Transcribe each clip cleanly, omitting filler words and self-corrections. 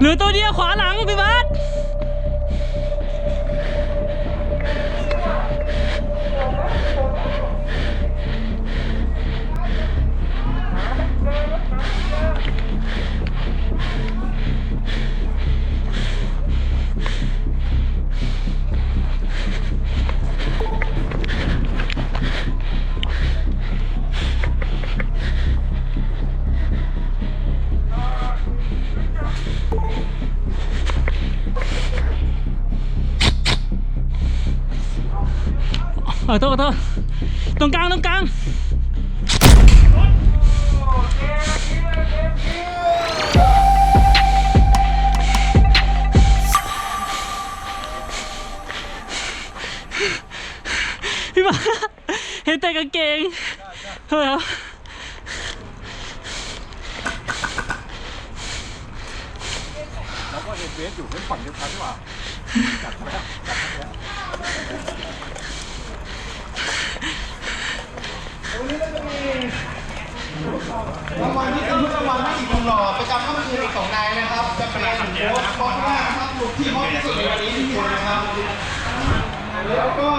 ลือตัวเดียวขวาหลังพี่บาสโทษตรงกลางพี่บ้าเห็นแต่กางเกงเฮ้ยแล้วก็เอฟเอสอยู่เป็นฝั่งเดียวกันใช่ป่ะจัดไปแล้ววันนี้เราจะมีรางวัลที่เป็นรางวัลให้อีกหนึ่งหล่อประจำค่ำคืนอีก2 นายนะครับจะเป็นโค้ชบอลมากนะครับหลุดที่ฮอตที่สุดในวันนี้1 คนนะครับแล้วก็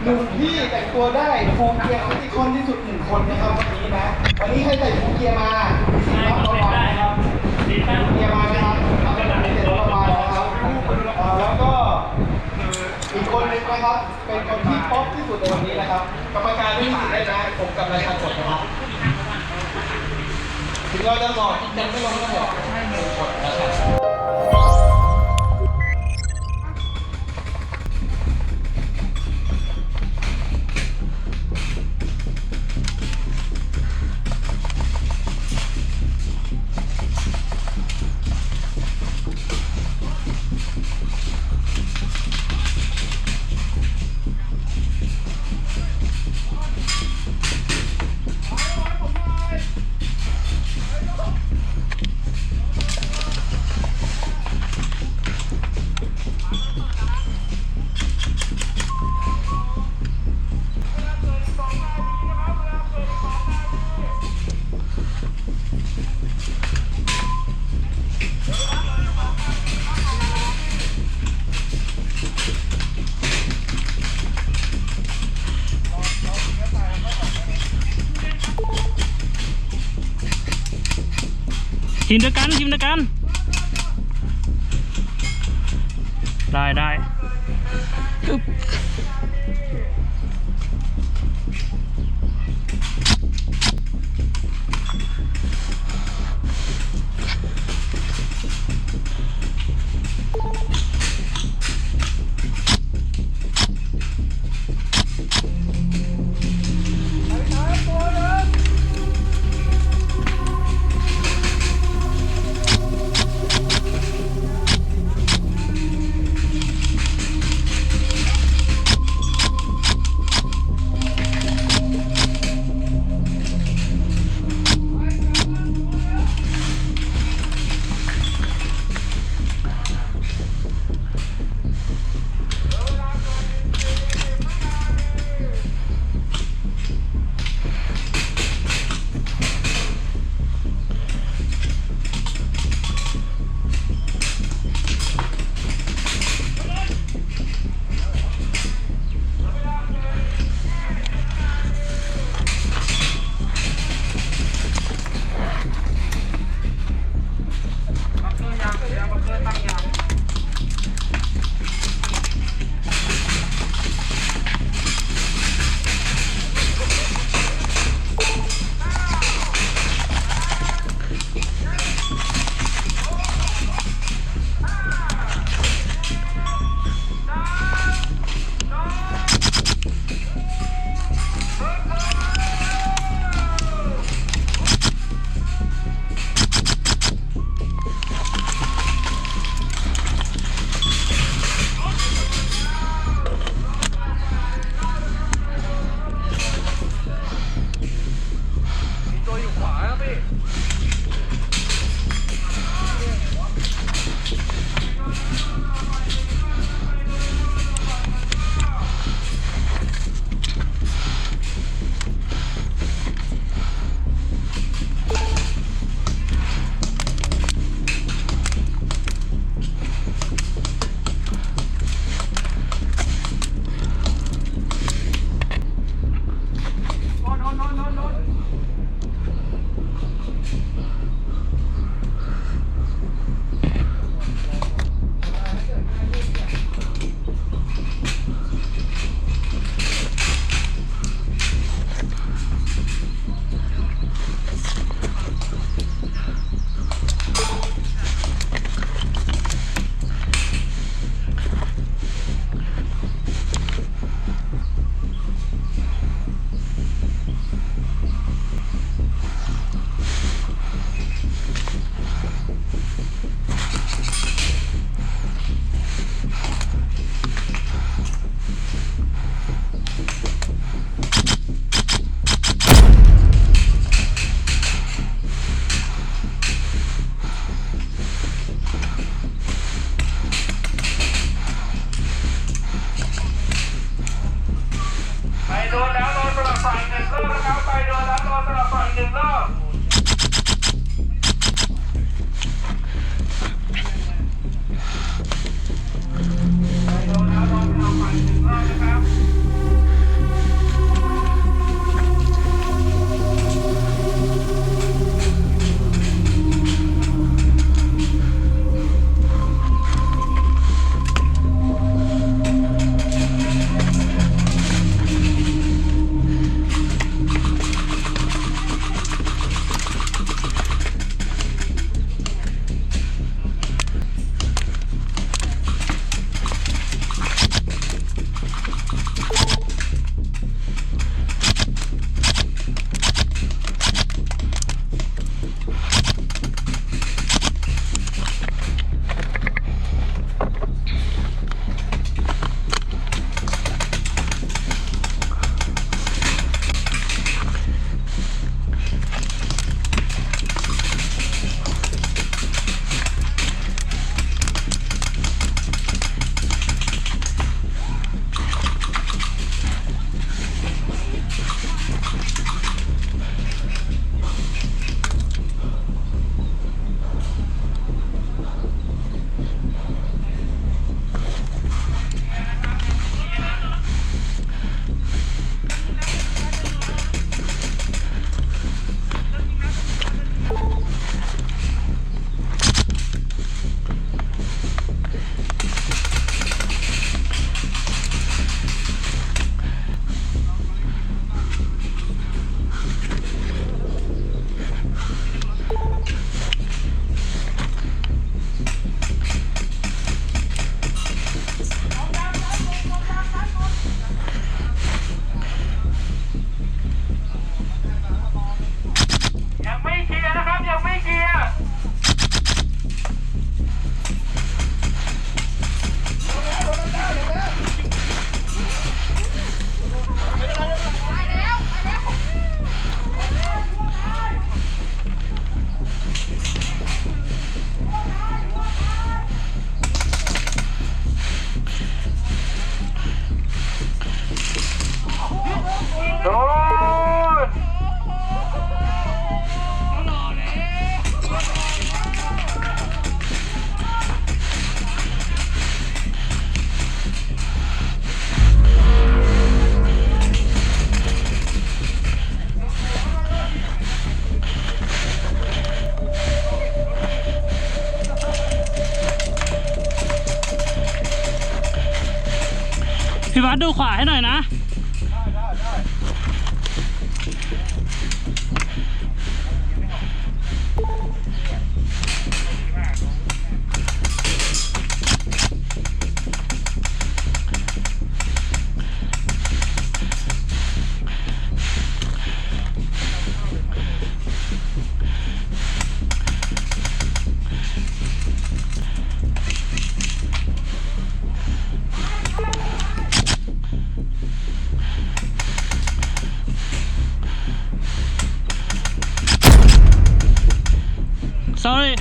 หนุ่มที่แต่งตัวได้โฟมเกียร์ที่คอนที่สุด1 คนนะครับวันนี้นะวันนี้ใครใส่โฟมเกียร์มารับรางวัลนะครับเกียร์มานะครับรับรางวัลนะครับแล้วก็อีกคนนึงนะครับเป็นคนที่ป๊อปที่สุดในวันนี้นะครับกรรมการไม่มีสิทธิ์ได้นะผมกับรายการกดนะครับถึงเราจะหลอกยังไม่ลงก็หลอกให้หนึ่งกดนะครับทีมเดียวกันได้อึ๊บ 1 รอบ ยังไม่เคลียร์นะครับ ยังไม่เคลียร์ โดน พี่วัดดูขวาให้หน่อยนะ sorry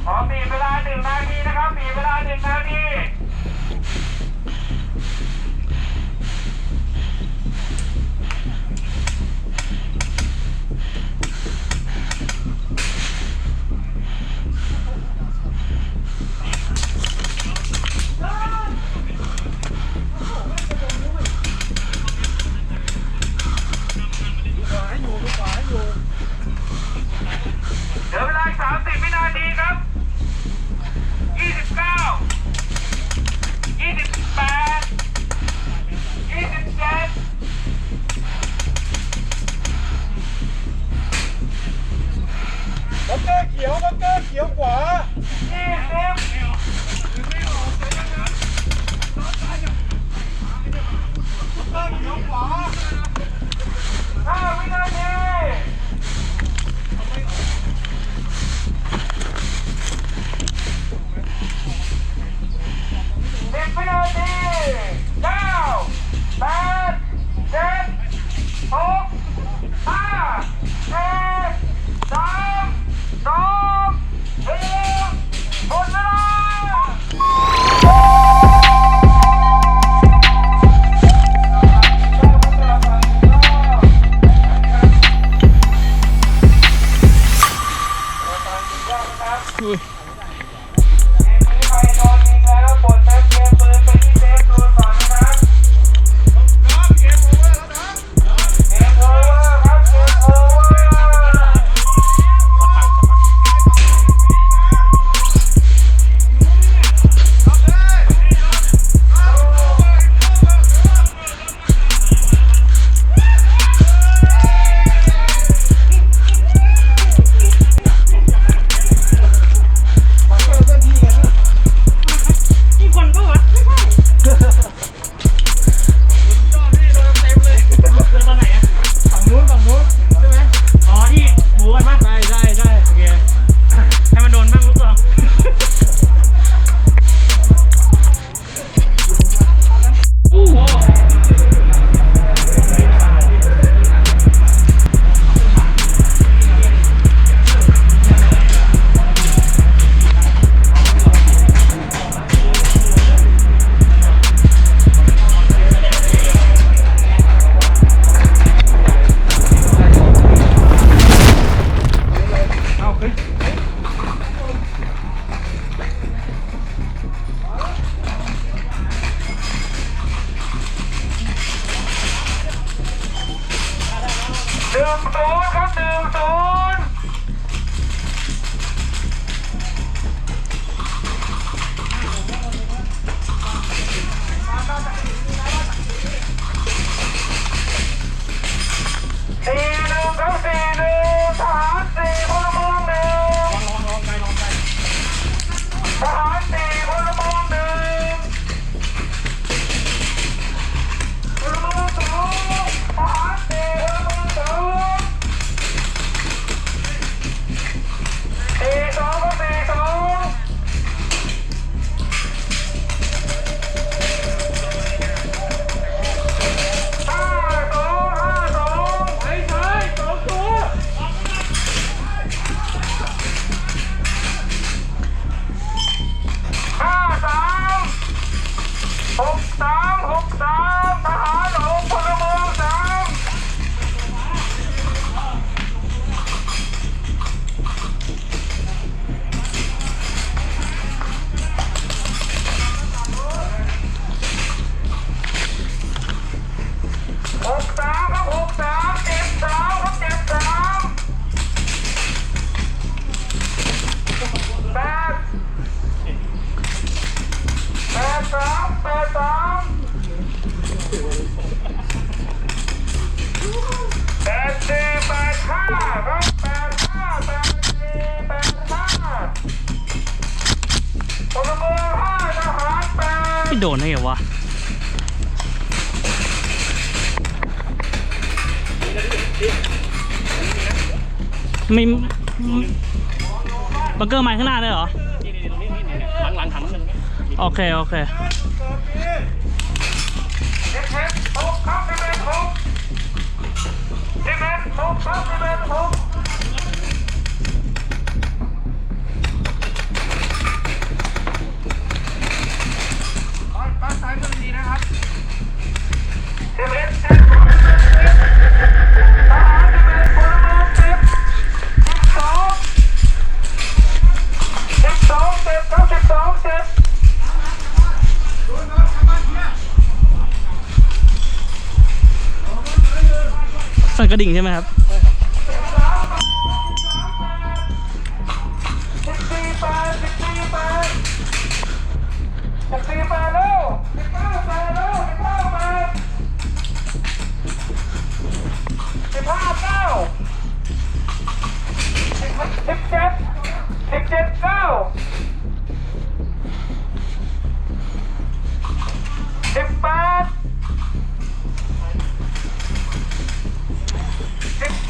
ขอบีบเวลา1 นาทีนะครับ บีบเวลา1 นาที เหลือเวลา30 วินาทีครับ 29 28 27 บังเกอร์เขียวบังเกอร์เขียวขวา 20 5 วินาที 10 วินาที 9 8 10ครับ1041ครับ41ทหาร4พลเมือง1ทหาร4พลเมือง1พลเมือง2ทหาร4พลเมือง2 42ทหารหลงพลเมือง363ครับ63 73ครับ73 ไม่โดนได้ไงวะมีบังเกอร์ไม้ข้างหน้าได้เหรอหลังถังมันโอเคโอเคบ้านซ้ายมือดีนะครับ สั่นกระดิ่งใช่ไหมครับ17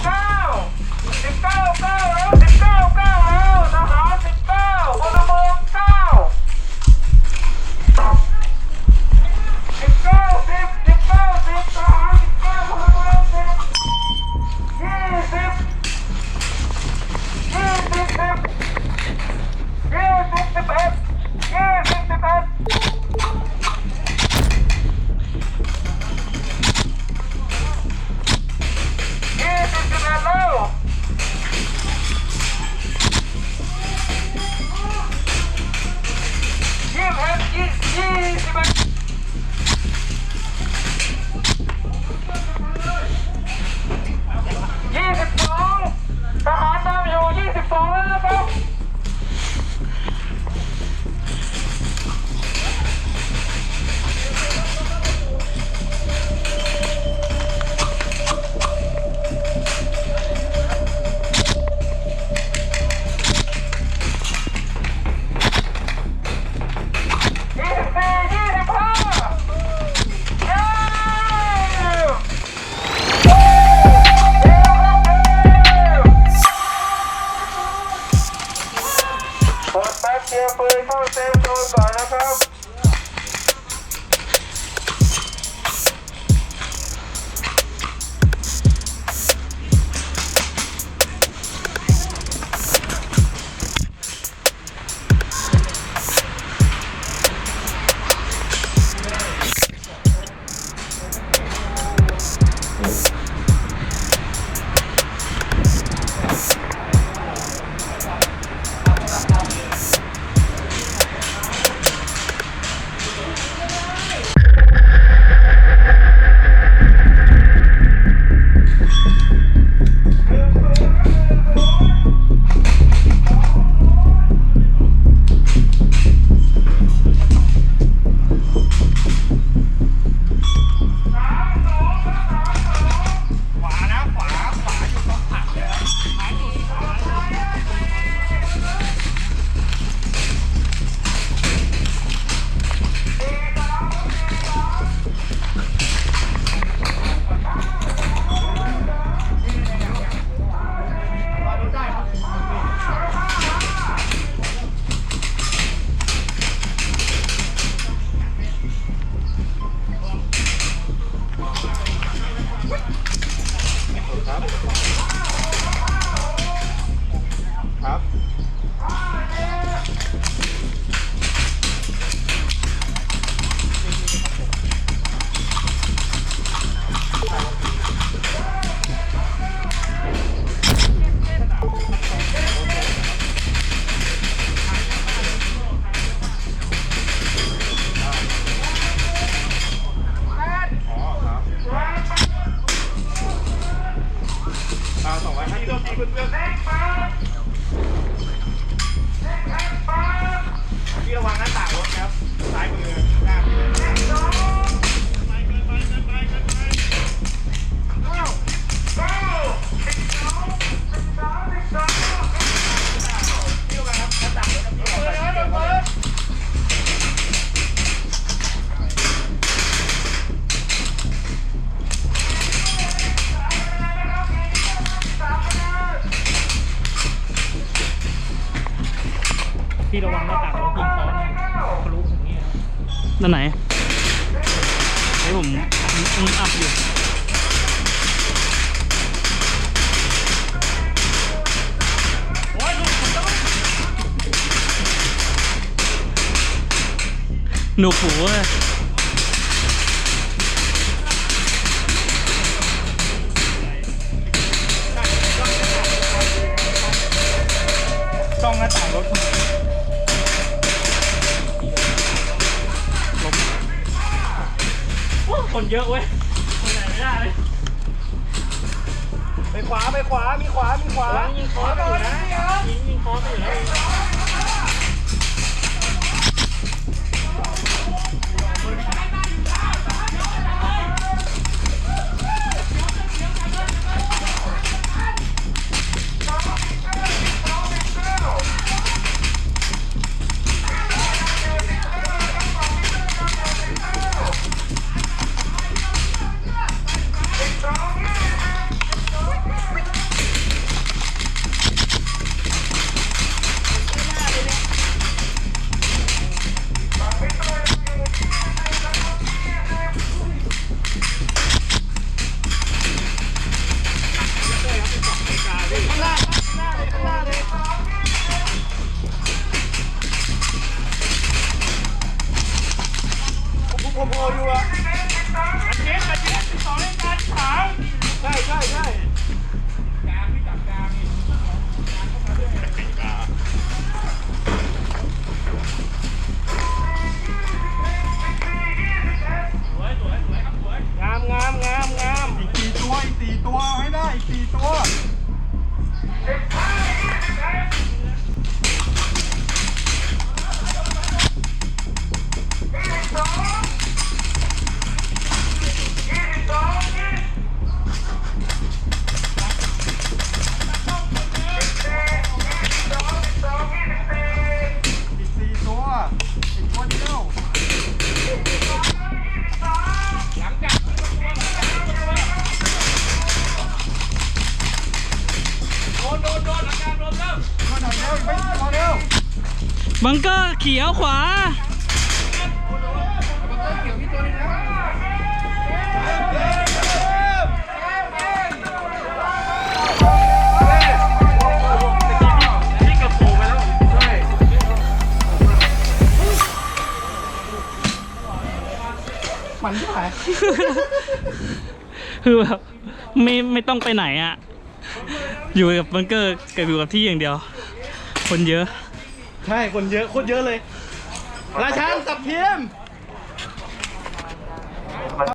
นั่นไหนเฮ้ยผมอัพอยู่หนูผูเว้ย ช่องหน้าต่างรถคนเยอะเว้ยคนไหนไม่ได้เลยไปขวาไปขวามีขวามีขวายิงคอไปอยู่นะยิงคอไปอยู่แล้วผมพออยู่อ่ะอันเจ็ดสองเล่นการขาวใช่กลางที่จับกลางนี่สวยครับสวยงามอีก4 ตัวให้ได้อีก4 ตัวบังเกอร์เขียวขวามันใช่ไหม คือแบบไม่ต้องไปไหนอ่ะ อยู่กับบังเกอร์กับอยู่กับที่อย่างเดียว คนเยอะ ใช่คนเยอะโคตรเยอะเลย ราชันสับเทียม